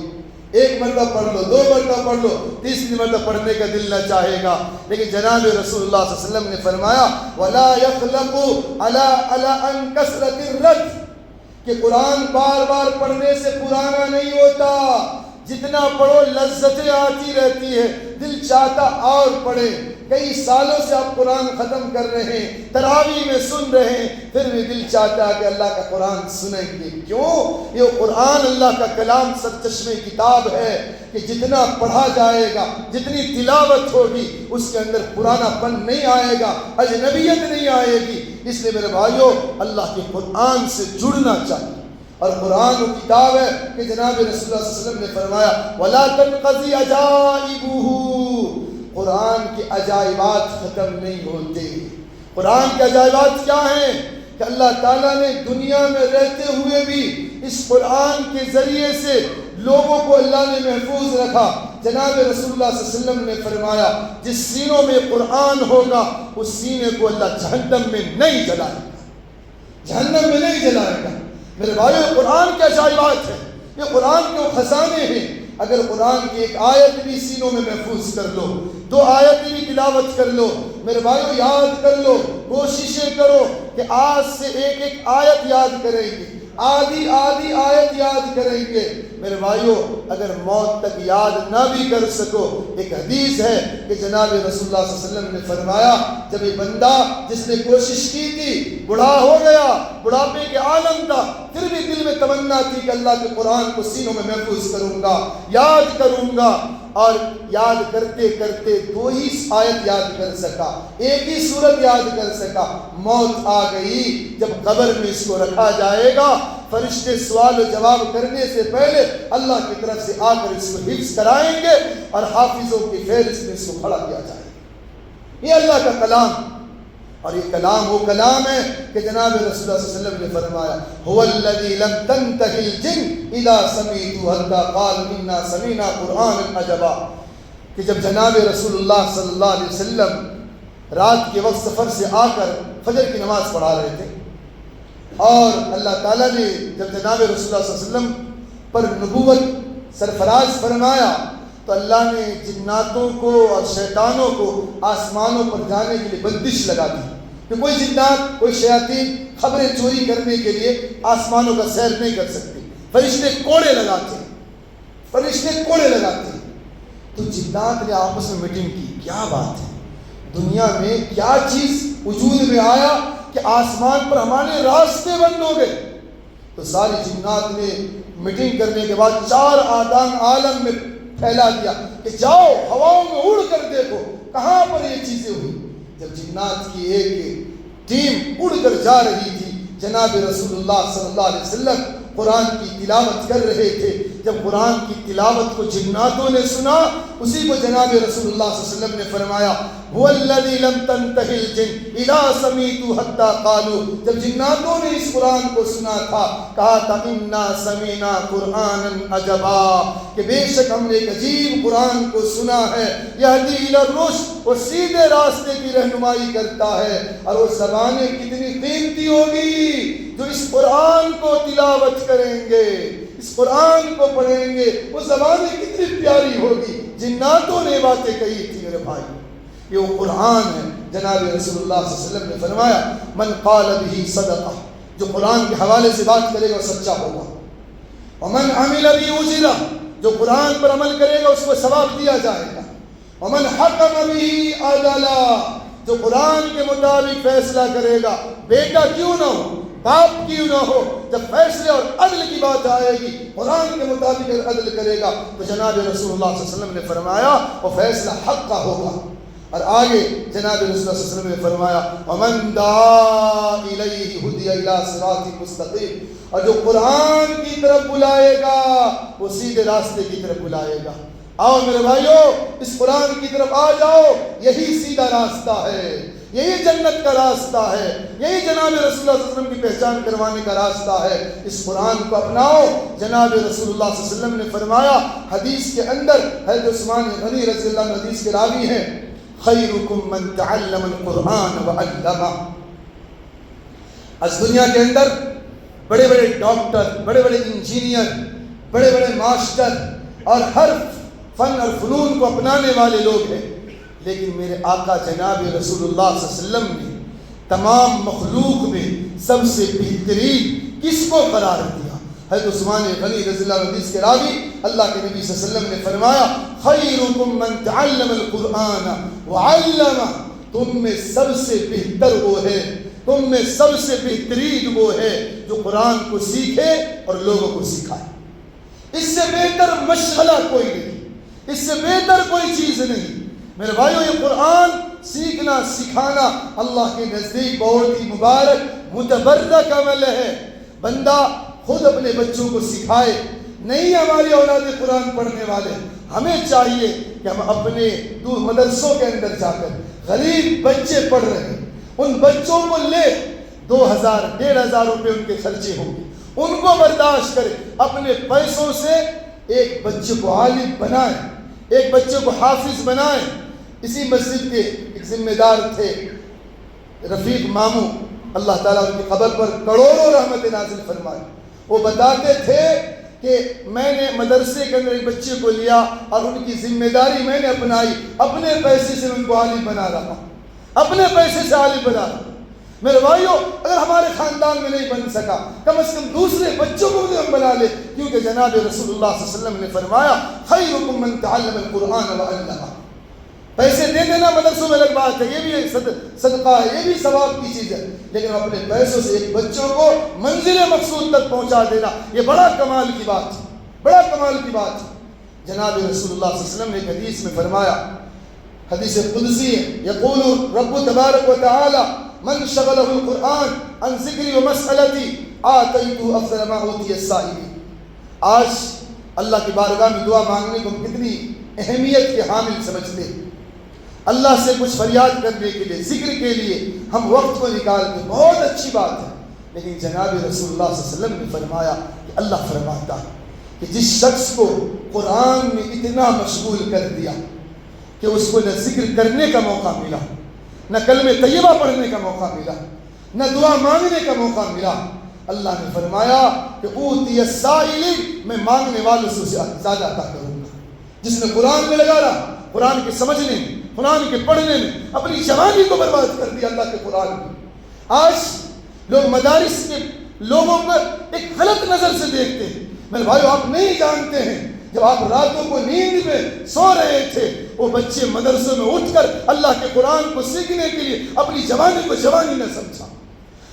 ایک مرتبہ پڑھ لو، دو مرتبہ پڑھ لو، تیسری مرتبہ پڑھنے کا دل نہ چاہے گا، لیکن جناب رسول اللہ صلی اللہ علیہ وسلم نے فرمایا وَلَا يَخْلَقُ عَلَىٰ أَن كَثْرَةِ الرَّدِّ، کہ قرآن بار بار پڑھنے سے پرانا نہیں ہوتا، جتنا پڑھو لذتیں آتی رہتی ہے، دل چاہتا اور پڑھے، کئی سالوں سے آپ قرآن ختم کر رہے ہیں، تراویح میں سن رہے ہیں، پھر بھی دل چاہتا ہے کہ اللہ کا قرآن سنیں گے۔ کیوں؟ یہ قرآن اللہ کا کلام سرچشمے کتاب ہے کہ جتنا پڑھا جائے گا، جتنی تلاوت ہوگی، اس کے اندر پرانا پن نہیں آئے گا، اجنبیت نہیں آئے گی۔ اس لیے میرے بھائیو، اللہ کے قرآن سے جڑنا چاہیے۔ اور قرآن وہ کتاب ہے کہ جناب رسول اللہ صلی اللہ علیہ وسلم نے فرمایا وَلَا تَنْقَضِي عَجَائِبُهُ، قرآن کے عجائبات ختم نہیں ہوتے۔ قرآن کے عجائبات کیا ہیں؟ کہ اللہ تعالیٰ نے دنیا میں رہتے ہوئے بھی اس قرآن کے ذریعے سے لوگوں کو اللہ نے محفوظ رکھا۔ جناب رسول اللہ صلی اللہ علیہ وسلم نے فرمایا جس سینوں میں قرآن ہوگا اس سینے کو اللہ جہنم میں نہیں جلائے گا، جہنم میں نہیں جلائے گا۔ میرے بھائیو، قرآن کے عجائبات ہیں، یہ قرآن کے خزانے ہیں۔ اگر قرآن کی ایک آیت بھی سینوں میں محفوظ کر لو، 2 آیتیں بھی تلاوت کر لو، میرے بھائیو یاد کر لو، کوششیں کرو کہ آج سے ایک ایک آیت یاد کریں گے، آدھی آیت یاد کریں گے۔ میرے بھائیو، اگر موت تک یاد نہ بھی کر سکو، ایک حدیث ہے کہ جناب رسول اللہ صلی اللہ علیہ وسلم نے فرمایا جب یہ بندہ جس نے کوشش کی تھی بوڑھا ہو گیا، بڑھاپے کے عالم تھا، پھر بھی دل میں تمنا تھی کہ اللہ کے قرآن کو سینوں میں محفوظ کروں گا، یاد کروں گا، اور یاد کرتے کرتے 2 ہی آیت یاد کر سکا، ایک ہی سورت یاد کر سکا، موت آ گئی۔ جب قبر میں اس کو رکھا جائے گا، فرشتے سوال و جواب کرنے سے پہلے اللہ کی طرف سے آ کر اس کو حفظ کرائیں گے اور حافظوں کی فہرست میں اس کو کھڑا کیا جائے گا۔ یہ اللہ کا کلام، اور یہ کلام وہ کلام ہے کہ جناب رسول اللہ صلی اللہ علیہ وسلم نے فرمایا هو الذی لم تنتهی الجن اذا سمعوا حتى قال انا سمعنا قرآنا عجبا، کہ جب جناب رسول اللہ صلی اللہ علیہ وسلم رات کے وقت سفر سے آ کر فجر کی نماز پڑھا رہے تھے، اور اللہ تعالیٰ نے جب جناب رسول اللہ صلی اللہ علیہ وسلم پر نبوت سرفراز فرمایا تو اللہ نے جناتوں کو اور شیطانوں کو آسمانوں پر جانے کے لیے بندش لگا دی کہ کوئی جنات، کوئی شیاطین خبریں چوری کرنے کے لیے آسمانوں کا سیر نہیں کر سکتے۔ فرشتے کوڑے لگاتے ہیں، فرشتے کوڑے لگاتے ہیں۔ تو جنات نے آپس میں میٹنگ کی، کیا بات ہے، دنیا میں کیا چیز وجود میں آیا کہ آسمان پر ہمارے راستے بند ہو گئے۔ تو ساری جنات نے میٹنگ کرنے کے بعد 4 آدان عالم میں پھیلا دیا کہ جاؤ ہواؤں میں اڑ کر دیکھو کہاں پر یہ چیزیں ہوئی۔ جب جنات کی ایک ٹیم اڑ کر جا رہی تھی، جناب رسول اللہ صلی اللہ علیہ وسلم قرآن کی تلاوت کر رہے تھے۔ جب قرآن کی تلاوت کو جناتوں نے سنا، اسی کو جناب رسول اللہ صلی اللہ علیہ وسلم نے فرمایا هو الذی لم تنتهی الجن اذا سمعوا حتى قالوا، جب جناتوں نے اس قرآن کو سنا تھا کہا تھا انا سمعنا قرآنا عجبا، کہ بے شک ہم نے ایک عجیب قرآن کو سنا ہے، یہدی الی الرشد، اور سیدھے راستے کی رہنمائی کرتا ہے۔ اور وہ زبانیں کتنی قیمتی ہوگی جو اس قرآن کو تلاوت کریں گے، اس قرآن کو پڑھیں گے، وہ زبانیں کتنی پیاری ہوگی۔ جناتوں نے باتیں کہی تھی میرے بھائی، یہ وہ قرآن ہے۔ جناب رسول اللہ صلی اللہ علیہ وسلم نے فرمایا من قال به صدقہ، جو قرآن کے حوالے سے بات کرے گا وہ سچا ہوگا، ومن عمل به اجرہ، جو قرآن پر عمل کرے گا اس کو ثواب دیا جائے گا، ومن حکم به عدلا، جو قرآن کے مطابق فیصلہ کرے گا، بیٹا کیوں نہ ہو، باپ کیوں نہ ہو، جب فیصلے اور عدل کی بات آئے گی قرآن کے مطابق عدل کرے گا تو جناب رسول اللہ صلی اللہ علیہ وسلم نے فرمایا وہ فیصلہ حق کا ہوگا۔ اور آگے جناب رسول اللہ صلی اللہ علیہ وسلم نے فرمایا وَمَنْ دَعَا إِلَيْهِ هُدِيَ إِلَىٰ صِرَاطٍ مُسْتَقِيمٍ، اور جو قرآن کی طرف بلائے گا وہ سیدھے راستے کی طرف بلائے گا۔ آؤ میرے بھائیو، اس قرآن کی طرف آ جاؤ، یہی سیدھا راستہ ہے، یہی جنت کا راستہ ہے، یہی جناب رسول اللہ صلی اللہ علیہ وسلم کی پہچان کروانے کا راستہ ہے۔ اس قرآن کو اپناؤ۔ جناب رسول اللہ صلی اللہ علیہ وسلم نے فرمایا حدیث کے اندر، حضرت عثمان غنی رضی اللہ عنہ حدیث کے راوی ہیں، خیرکم من تعلم القرآن وعلمہ۔ اس دنیا کے اندر بڑے بڑے ڈاکٹر، بڑے بڑے انجینئر، بڑے بڑے ماسٹر اور ہر فن اور فنون کو اپنانے والے لوگ ہیں، لیکن میرے آقا جناب رسول اللہ صلی اللہ علیہ وسلم نے تمام مخلوق میں سب سے بہترین کس کو قرار دیا؟ حضرت عثمان غنی رضی اللہ عنہ حدیث کے راوی، اللہ کے نبی صلی اللہ علیہ وسلم نے فرمایا خیرکم من تعلم القرآن وعلم، تم میں سب سے بہتر وہ ہے، تم میں سب سے بہترین وہ ہے جو قرآن کو سیکھے اور لوگوں کو سکھائے۔ اس سے بہتر مشغلہ کوئی نہیں، اس سے بہتر کوئی چیز نہیں۔ میرے بھائیو، یہ قرآن سیکھنا سکھانا اللہ کے نزدیک بہت ہی مبارک متبرک عمل ہے۔ بندہ خود اپنے بچوں کو سکھائے۔ نہیں ہماری اولاد قرآن پڑھنے والے، ہمیں چاہیے کہ ہم اپنے دور مدرسوں کے اندر جا کر غریب بچے پڑھ رہے ہیں، ان بچوں کو لے، 2000 1500 روپے ان کے خرچے ہوں گے، ان کو برداشت کرے، اپنے پیسوں سے ایک بچے کو عالم بنائیں، ایک بچے کو حافظ بنائیں۔ اسی مسجد کے ایک ذمہ دار تھے رفیق ماموں، اللہ تعالیٰ ان کی قبر پر کروڑوں رحمت نازل فرمائے۔ وہ بتاتے تھے کہ میں نے مدرسے کے اندر ایک بچے کو لیا اور ان کی ذمہ داری میں نے اپنائی، اپنے پیسے سے ان کو عالم بنا رہا ہوں، اپنے پیسے سے عالم بنا رہا ہوں۔ میرے بھائیو، اگر ہمارے خاندان میں نہیں بن سکا، کم از کم دوسرے بچوں کو بھی ہم بنا لے، کیونکہ جناب رسول اللہ صلی اللہ علیہ وسلم نے فرمایا خیرکم من تعلم القرآن وعلمہ۔ پیسے دے دینا مدرسوں میں الگ بات ہے، یہ بھی صدقہ ہے، یہ بھی ثواب کی چیز ہے، لیکن اپنے پیسوں سے ایک بچوں کو منزل مقصود تک پہنچا دینا، یہ بڑا کمال کی بات ہے، بڑا کمال کی بات ہے۔ جناب رسول اللہ صلی اللہ علیہ وسلم نے ایک حدیث میں فرمایا، حدیث قدسی ہے، یقول رب تبارک و تعالی من شغلہ القرآن عن ذکری و مسئلتی آتیتو افضل ما اوتی السائلین۔ آج اللہ کی بارگاہ میں دعا مانگنے کو ہم کتنی اہمیت کے حامل سمجھتے ہیں۔ اللہ سے کچھ فریاد کرنے کے لیے، ذکر کے لیے ہم وقت کو نکالتے، بہت اچھی بات ہے، لیکن جناب رسول اللہ صلی اللہ علیہ وسلم نے فرمایا کہ اللہ فرماتا ہے کہ جس شخص کو قرآن میں اتنا مشغول کر دیا کہ اس کو نہ ذکر کرنے کا موقع ملا، نہ کلمہ طیبہ پڑھنے کا موقع ملا، نہ دعا مانگنے کا موقع ملا، اللہ نے فرمایا کہ اوتی السائل، میں مانگنے والوں سے زیادہ عطا کروں گا۔ جس نے قرآن میں لگا رہا، قرآن کے سمجھنے میں، قرآن کے پڑھنے میں اپنی جوانی کو برباد کر دیا اللہ کے قرآن میں۔ آج لوگ مدارس کے لوگوں پر ایک غلط نظر سے دیکھتے ہیں۔ میرے بھائیو، آپ نہیں جانتے ہیں، جب آپ راتوں کو نیند میں سو رہے تھے، وہ بچے مدرسوں میں اٹھ کر اللہ کے قرآن کو سیکھنے کے لیے اپنی جوانی کو جوانی نہ سمجھا،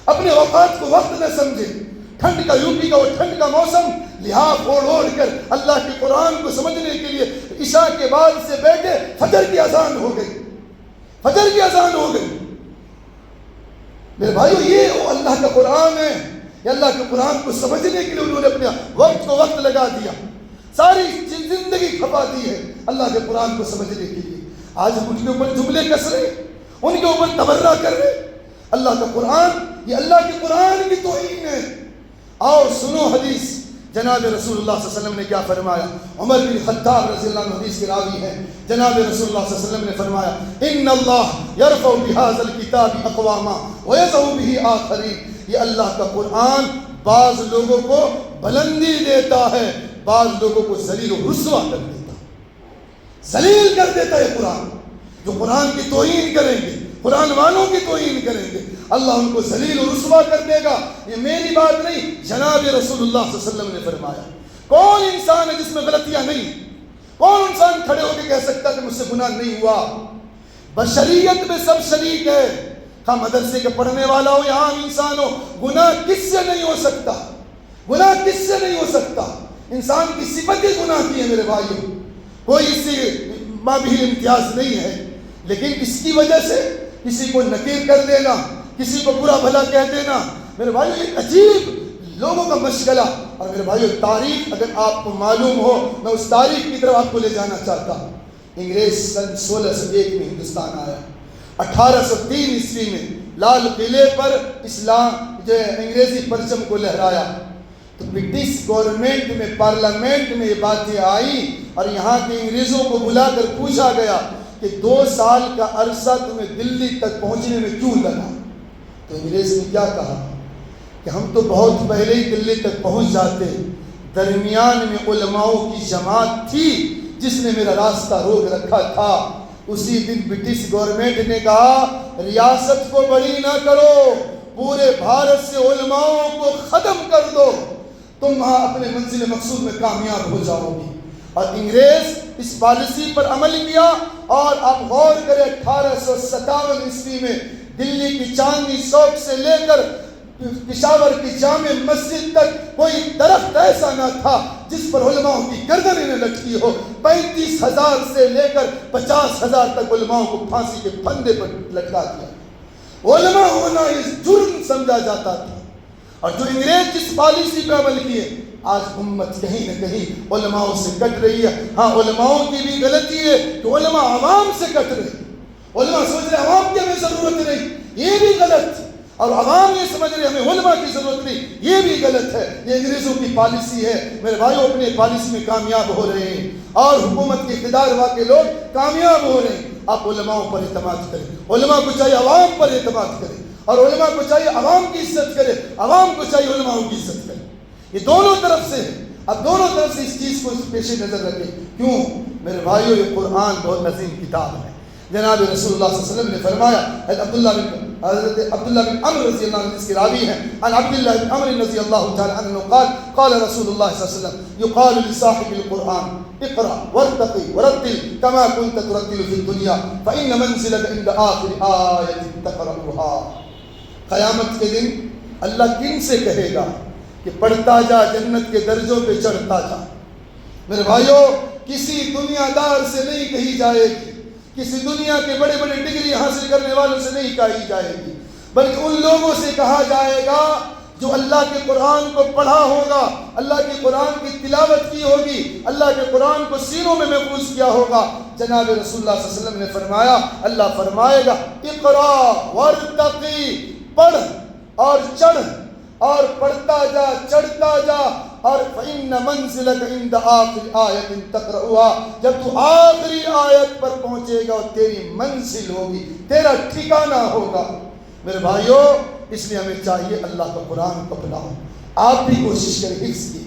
اپنے اوقات کو وقت نہ سمجھے۔ ٹھنڈ کا، یوپی کا وہ ٹھنڈ کا موسم، لحاف اوڑھ کر اللہ کے قرآن کو سمجھنے کے لیے عشاء کے بعد سے بیٹھے، فجر کی اذان ہو گئی، فجر کی اذان ہو گئی۔ میرے بھائیو، یہ وہ اللہ کا قرآن ہے، یہ اللہ کے قرآن کو سمجھنے کے لیے انہوں نے اپنے وقت کو وقت لگا دیا، ساری زندگی کھپا دی ہے اللہ کے قرآن کو سمجھنے کے لیے۔ آج ہم ان کے اوپر جملے کس رہے، ان کے اوپر تبرہ کر رہے۔ اللہ کا قرآن، یہ اللہ کے قرآن کی توہین ہے۔ اور سنو حدیث، جناب رسول اللہ صلی اللہ علیہ وسلم نے کیا فرمایا۔ عمر بن خطاب رضی اللہ عنہ حدیث کے راوی ہیں، جناب رسول اللہ صلی اللہ علیہ وسلم نے فرمایا ان اللہ یرفع بهذا الكتاب اقواما ويضع به آخرین۔ یہ اللہ کا قرآن بعض لوگوں کو بلندی دیتا ہے، بعض لوگوں کو ذلیل و رسوا کر دیتا ہے، ذلیل کر دیتا ہے۔ قرآن جو قرآن کی توہین کریں گے، قرآن والوں کی توہین کریں گے، اللہ ان کو ذلیل و رسوا کر دے گا۔ یہ میری بات نہیں، جناب رسول اللہ صلی اللہ علیہ وسلم نے فرمایا۔ کون انسان ہے جس میں غلطیاں نہیں؟ کون انسان کھڑے ہو کے کہہ سکتا کہ مجھ سے گناہ نہیں ہوا؟ بشریت میں سب شریک ہے، خواہ مدرسے کے پڑھنے والا ہو یا عام انسان ہو، گناہ کس سے نہیں ہو سکتا؟ گناہ کس سے نہیں ہو سکتا؟ انسان کی صفت ہی گناہ کی ہے میرے بھائیو، کوئی اس سے مابھی امتیاز نہیں ہے، لیکن اس کی وجہ سے کسی کو نکیر کر دینا، کسی کو برا بھلا کہہ دینا، میرے بھائیو ایک عجیب لوگوں کا مشغلہ۔ اور میرے بھائیو، تاریخ اگر آپ کو معلوم ہو، میں اس تاریخ کی طرف آپ کو لے جانا چاہتا ہوں۔ انگریز سن 1601 میں ہندوستان آیا، 1803 عیسوی میں لال قلعے پر اسلام جو انگریزی پرچم کو لہرایا، تو برٹش گورنمنٹ میں، پارلیمنٹ میں یہ باتیں آئی اور یہاں کے انگریزوں کو بلا کر پوچھا گیا کہ 2 سال کا عرصہ تمہیں دلی تک پہنچنے میں کیوں لگا؟ تو انگریز نے کیا کہا کہ ہم تو بہت پہلے ہی دلی تک پہنچ جاتے، درمیان میں علماؤں کی جماعت تھی جس نے میرا راستہ روک رکھا تھا۔ اسی دن برٹش گورنمنٹ نے کہا ریاست کو بڑی نہ کرو، پورے بھارت سے علماؤں کو ختم کر دو، تم وہاں اپنے منزل مقصود میں کامیاب ہو جاؤ گی۔ اور انگریز اس پالیسی پر عمل کیا اور اب غور کریں 1857 عیسوی میں دلی کی چاندنی چوک سے لے کر پشاور کی جامع مسجد تک کوئی درخت ایسا نہ تھا جس پر علماء کی گردنیں نہ لٹکی ہو. 35,000 سے لے کر 50,000 تک علماء کو پھانسی کے پھندے پر لٹکا دیا. علماء ہونا اس جرم سمجھا جاتا تھا. اور جو انگریز جس پالیسی پہ عمل کیے آج امت کہیں نہ کہیں علماء سے کٹ رہی ہے. ہاں علماء کی بھی غلطی ہے کہ علماء عوام سے کٹ رہے. علماء سوچ رہے عوام کی ہمیں ضرورت نہیں, یہ بھی غلط. اور عوام یہ سمجھ رہے ہمیں علماء کی ضرورت نہیں, یہ بھی غلط ہے. یہ انگریزوں کی پالیسی ہے. میرے بھائیوں اپنے پالیسی میں کامیاب ہو رہے ہیں اور حکومت کے اقتدار واقع لوگ کامیاب ہو رہے ہیں. آپ علماء پر اعتماد کریں. علماء کو چاہیے عوام پر اعتماد کریں, اور علماء کو چاہیے عوام کی عزت کرے, عوام کو چاہیے علماء کی عزت کرے. یہ دونوں طرف سے ہے. اب دونوں طرف سے اس چیز کو پیش نظر رکھیں. کیوں میرے بھائیوں یہ قرآن بہت عظیم کتاب ہے. جناب رسول اللہ صلی اللہ علیہ وسلم نے فرمایا, حضرت عبداللہ بن عمر رضی اللہ عنہ اس کے راوی ہیں, عن عبداللہ بن عمر رضی اللہ تعالی عنہ قال قال رسول اللہ صلی اللہ علیہ وسلم يقال لصاحب القرآن اقرأ وارتقي ورتل كما كنت ترتل في الدنيا فإن منزلك عند آخر آية تقرأها. قیامت کے دن اللہ کن سے کہے گا کہ پڑھتا جا, جنت کے درجوں پہ چڑھتا جا. میرے بھائیوں کسی دنیا دار سے نہیں کہی جائے گی, کسی دنیا کے بڑے بڑے ڈگری حاصل کرنے والوں سے نہیں کہی جائے گی, بلکہ ان لوگوں سے کہا جائے گا جو اللہ کے قرآن کو پڑھا ہوگا, اللہ کے قرآن کی تلاوت کی ہوگی, اللہ کے قرآن کو سینوں میں محفوظ کیا ہوگا. جناب رسول اللہ صلی اللہ علیہ وسلم نے فرمایا, اللہ فرمائے گا اقرا وارتقی, پڑھ اور چڑھ اور پڑھتا جا, چڑھتا جا, اور فإن منزلك عند آخر آیت تقرأها, جب تو آخری آیت پر پہنچے گا تیری منزل ہوگی, تیرا ٹھکانہ ہوگا. میرے بھائیوں اس لیے ہمیں چاہیے اللہ کا قرآن کو پڑھاؤ. آپ بھی کوشش کریں حفظ کی.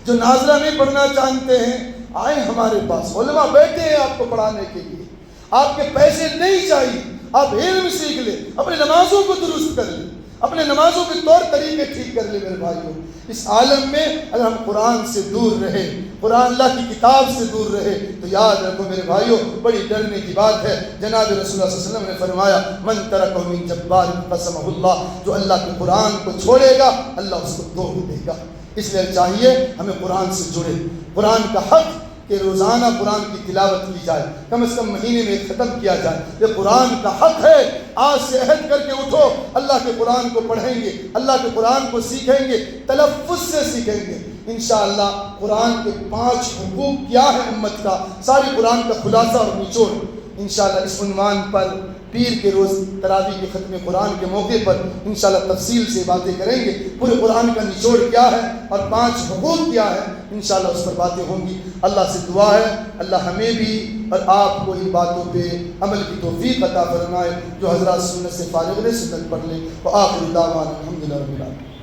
جو ناظرہ نہیں پڑھنا چاہتے ہیں آئیں ہمارے پاس, علماء بیٹھے ہیں آپ کو پڑھانے کے لیے. آپ کے پیسے نہیں چاہیے, آپ علم سیکھ لیں, اپنے نمازوں کو درست کر لیں, اپنے نمازوں کے طور طریقے ٹھیک کر لیں. میرے بھائیوں اس عالم میں اگر ہم قرآن سے دور رہے, قرآن اللہ کی کتاب سے دور رہے, تو یاد رکھو میرے بھائیوں بڑی ڈرنے کی بات ہے. جناب رسول اللہ صلی اللہ علیہ وسلم نے فرمایا من ترکہ من جبار قسمہ اللہ, جو اللہ کے قرآن کو چھوڑے گا اللہ اس کو توڑ دے گا. اس لیے چاہیے ہمیں قرآن سے جڑے. قرآن کا حق کہ روزانہ قرآن کی تلاوت کی جائے, کم از کم مہینے میں ختم کیا جائے. یہ قرآن کا حق ہے. آج سے عہد کر کے اٹھو, اللہ کے قرآن کو پڑھیں گے, اللہ کے قرآن کو سیکھیں گے, تلفظ سے سیکھیں گے. انشاءاللہ قرآن کے 5 حقوق کیا ہے امت کا, ساری قرآن کا خلاصہ اور نچوڑ انشاءاللہ اس عنوان پر پیر کے روز تراویح کے ختم قرآن کے موقع پر انشاءاللہ تفصیل سے باتیں کریں گے. پورے قرآن کا نچوڑ کیا ہے اور 5 حقوق کیا ہے, انشاءاللہ اس پر باتیں ہوں گی. اللہ سے دعا ہے اللہ ہمیں بھی اور آپ کو ان باتوں پہ عمل کی توفیق عطا فرمائے. جو حضرات سنت سے فارغ رہے سنت پڑھ لیں. وآخر دعوانا الحمدللہ رب العالمین.